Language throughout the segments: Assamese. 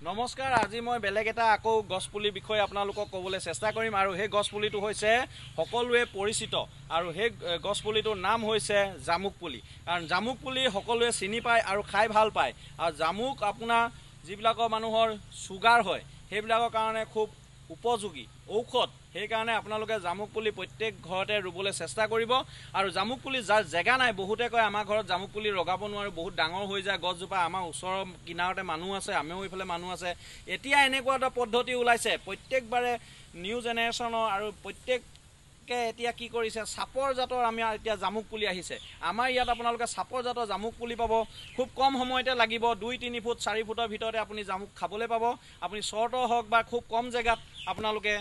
নমস্কাৰ আজি মই বেলেগ এটা আকৌ গছপুলি বিষয়ে আপোনালোকক ক'বলৈ চেষ্টা কৰিম আৰু সেই গছপুলিটো হৈছে সকলোৱে পৰিচিত আৰু সেই গছপুলিটোৰ নাম হৈছে জামুক পুলি। কাৰণ জামুক পুলি সকলোৱে চিনি পায় আৰু খাই ভাল পায় আৰু জামুক আপোনাৰ যিবিলাকৰ মানুহৰ চুগাৰ হয় সেইবিলাকৰ কাৰণে খুব উপযোগী ঔষধ। সেইকাৰণে আপোনালোকে জামুক পুলি প্ৰত্যেক ঘৰতে ৰুবলৈ চেষ্টা কৰিব আৰু জামুক পুলি যাৰ জেগা নাই বহুতে কয় আমাৰ ঘৰত জামুক পুলি লগাব নোৱাৰোঁ, বহুত ডাঙৰ হৈ যায় গছজোপা। আমাৰ ওচৰৰ কিনাৰতে মানুহ আছে, আমিও এইফালে মানুহ আছে। এতিয়া এনেকুৱা এটা পদ্ধতি ওলাইছে প্ৰত্যেকবাৰে নিউ জেনেৰেশ্যনৰ আৰু প্ৰত্যেকে এতিয়া কি কৰিছে চাপৰ জাতৰ আমি এতিয়া জামুক পুলি আহিছে। আমাৰ ইয়াত আপোনালোকে চাপৰ জাতৰ জামুক পুলি পাব, খুব কম সময়তে লাগিব। 2-3 ফুট 4 ফুটৰ ভিতৰতে আপুনি জামুক খাবলৈ পাব। আপুনি চৰ্টৰ হওক বা খুব কম জেগাত আপোনালোকে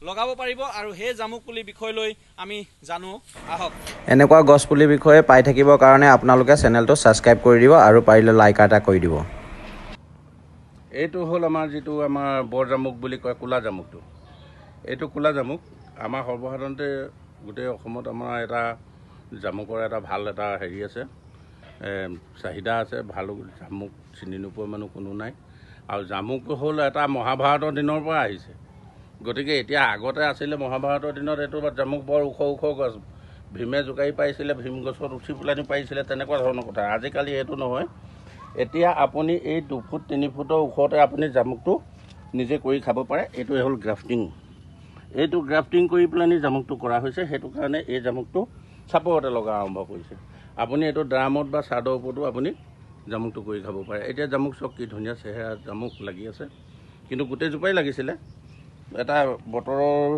লগাব পাৰিব আৰু সেই জামুক পুলিৰ বিষয় লৈ আমি জানো আহক। এনেকুৱা গছ পুলিৰ বিষয়ে পাই থাকিবৰ কাৰণে আপোনালোকে চেনেলটো ছাবস্ক্ৰাইব কৰি দিব আৰু পাৰিলে লাইক এটা কৰি দিব। এইটো হ'ল আমাৰ যিটো আমাৰ বৰ জামুক বুলি কয় ক'লা জামুকটো। এইটো ক'লা জামুক আমাৰ সৰ্বসাধাৰণতে গোটেই অসমত আমাৰ এটা জামুকৰ এটা ভাল এটা হেৰি আছে, চাহিদা আছে। ভাল জামুক চিনি নোপোৱা মানুহ কোনো নাই আৰু জামুক হ'ল এটা মহাভাৰতৰ দিনৰ পৰা আহিছে। গতিকে এতিয়া আগতে আছিলে মহাভাৰতৰ দিনত এইটো জামুক বৰ ওখ ওখ গছ, ভীমে জোকাৰি পাৰিছিলে, ভীম গছত উঠি পেলাই পাৰিছিলে, তেনেকুৱা ধৰণৰ কথা। আজিকালি এইটো নহয়। এতিয়া আপুনি এই 2 ফুট 3 ফুটৰ ওখতে আপুনি জামুকটো নিজে কৰি খাব পাৰে। এইটো হ'ল গ্ৰাফটিং। এইটো গ্ৰাফটিং কৰি পেলাই জামুকটো কৰা হৈছে। সেইটো কাৰণে এই জামুকটো চাপৰতে লগা আৰম্ভ কৰিছে। আপুনি এইটো ড্ৰামত বা চাদৰ ওপৰতো আপুনি জামুকটো কৰি খাব পাৰে। এতিয়া জামুক চব কি ধুনীয়া চেহেৰা জামুক লাগি আছে, কিন্তু গোটেইজোপাই লাগিছিলে। এটা বতৰৰ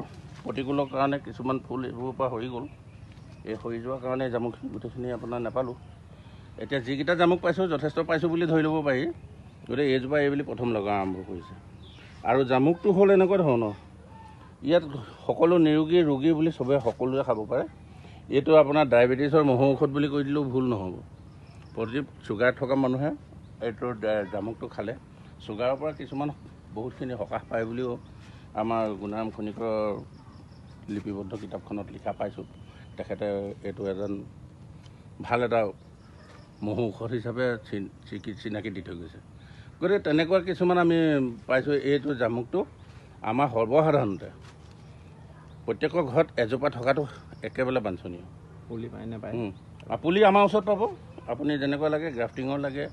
প্ৰতিকূলৰ কাৰণে কিছুমান ফুল এইবোৰৰ পৰা সৰি গ'ল। এই সৰি যোৱাৰ কাৰণে জামুকখিনি গোটেইখিনি আপোনাৰ নাপালোঁ। এতিয়া যিকেইটা জামুক পাইছোঁ যথেষ্ট পাইছোঁ বুলি ধৰি ল'ব পাৰি। গতিকে এইজোপা এইবুলি প্ৰথম লগা আৰম্ভ কৰিছে। আৰু জামুকটো হ'ল এনেকুৱা ধৰণৰ, ইয়াত সকলো নিৰোগী ৰোগী বুলি চবে সকলোৱে খাব পাৰে। এইটো আপোনাৰ ডায়েবেটিছৰ মহৌ ঔষধ বুলি কৈ দিলেও ভুল নহ'ব। প্ৰতি চুগাৰ থকা মানুহে এইটো জামুকটো খালে চুগাৰৰ পৰা কিছুমান বহুতখিনি সকাহ পায় বুলিও আমাৰ গুণাৰাম খনিকৰ লিপিবদ্ধ কিতাপখনত লিখা পাইছোঁ। তেখেতে এইটো এজন ভাল এটা মহৌ ঔষধ হিচাপে চিনাকি দি থৈ গৈছে। গতিকে তেনেকুৱা কিছুমান আমি পাইছোঁ। এইটো জামুকটো আমাৰ সৰ্বসাধাৰণতে প্ৰত্যেকৰ ঘৰত এজোপা থকাটো একেবাৰে বাঞ্ছনীয়। পুলি পায় নাপায়? পুলি আমাৰ ওচৰত পাব। আপুনি যেনেকুৱা লাগে গ্ৰাফটিঙৰ লাগে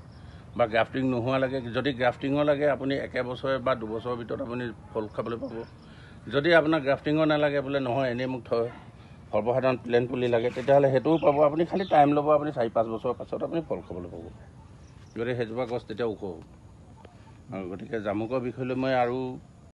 বা গ্ৰাফটিং নোহোৱা লাগে। যদি গ্ৰাফটিঙৰ লাগে আপুনি 1 বছৰ বা 2 বছৰৰ ভিতৰত আপুনি ফল খাবলৈ পাব। যদি আপোনাৰ গ্ৰাফটিঙৰ নালাগে, বোলে নহয় এনেই মোক সৰ্বসাধাৰণ প্লেন পুলি লাগে, তেতিয়াহ'লে সেইটোও পাব। আপুনি খালি টাইম ল'ব, আপুনি 4-5 বছৰৰ পাছত আপুনি ফল খাবলৈ পাব। গতিকে সেইজোপা গছ তেতিয়া ওখ হ'ব। আৰু গতিকে জামুকৰ বিষয়লৈ মই আৰু